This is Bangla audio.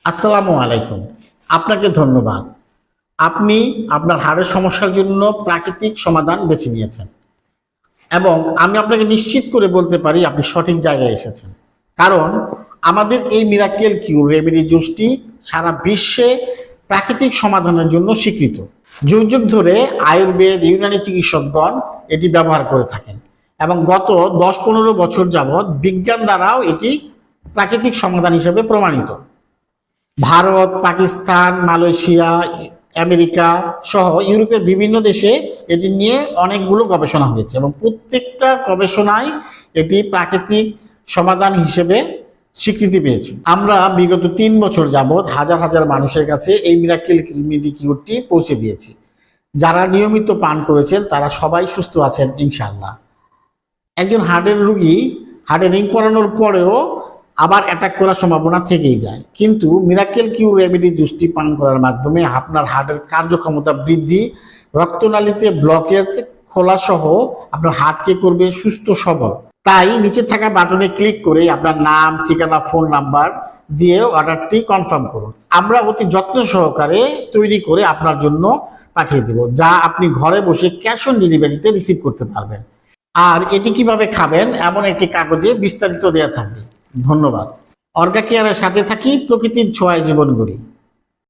আসসালামু আলাইকুম। আপনাকে ধন্যবাদ। আপনি আপনার হাড়ের সমস্যার জন্য প্রাকৃতিক সমাধান বেছে নিয়েছেন এবং আমি আপনাকে নিশ্চিত করে বলতে পারি আপনি সঠিক জায়গায় এসেছেন। কারণ আমাদের এই মিরাকেল কিউর রেমেডি জুসটি সারা বিশ্বে প্রাকৃতিক সমাধানের জন্য স্বীকৃত। যুগ যুগ ধরে আয়ুর্বেদ, ইউনানি চিকিৎসকগণ এটি ব্যবহার করে থাকেন এবং গত 10-15 বছর যাবৎ বিজ্ঞান দ্বারাও এটি প্রাকৃতিক সমাধান হিসেবে প্রমাণিত। ভারত, পাকিস্তান, মালয়েশিয়া, আমেরিকা সহ ইউরোপের বিভিন্ন দেশে এটি নিয়ে অনেকগুলো গবেষণা হয়েছে এবং প্রত্যেকটা গবেষণায় এটি প্রাকৃতিক সমাধান হিসেবে স্বীকৃতি পেয়েছে। আমরা বিগত 3 বছর যাবৎ হাজার হাজার মানুষের কাছে এই মিরাকেল রেমেডি কিউরটি পৌঁছে দিয়েছি। যারা নিয়মিত পান করেছেন তারা সবাই সুস্থ আছেন ইনশাআল্লাহ। একজন হার্টের রোগী হার্টে রিং পরানোর পরেও আবার অ্যাটাক করার সম্ভাবনা থেকেই যায়, কিন্তু মিরাকেল কিউর রেমেডি জুসটি পান করার মাধ্যমে আপনার হার্টের কার্যক্ষমতা বৃদ্ধি, রক্তনালীতে ব্লকেজ খোলা সহ আপনার হার্টকে করবে সুস্থ সবল। তাই নিচে থাকা বাটনে ক্লিক করে আপনার নাম, ঠিকানা, ফোন নাম্বার দিয়ে অর্ডারটি কনফার্ম করুন। আমরা অতি যত্ন সহকারে তৈরি করে আপনার জন্য পাঠিয়ে দেব, যা আপনি ঘরে বসে ক্যাশ অন ডেলিভারিতে রিসিভ করতে পারবেন। আর এটি কিভাবে খাবেন এমন একটি কাগজে বিস্তারিত দেওয়া থাকবে। ধন্যবাদ। অর্গা কেয়ারের সাথে থাকি, প্রকৃতির ছোঁয়ায় জীবন গড়ি।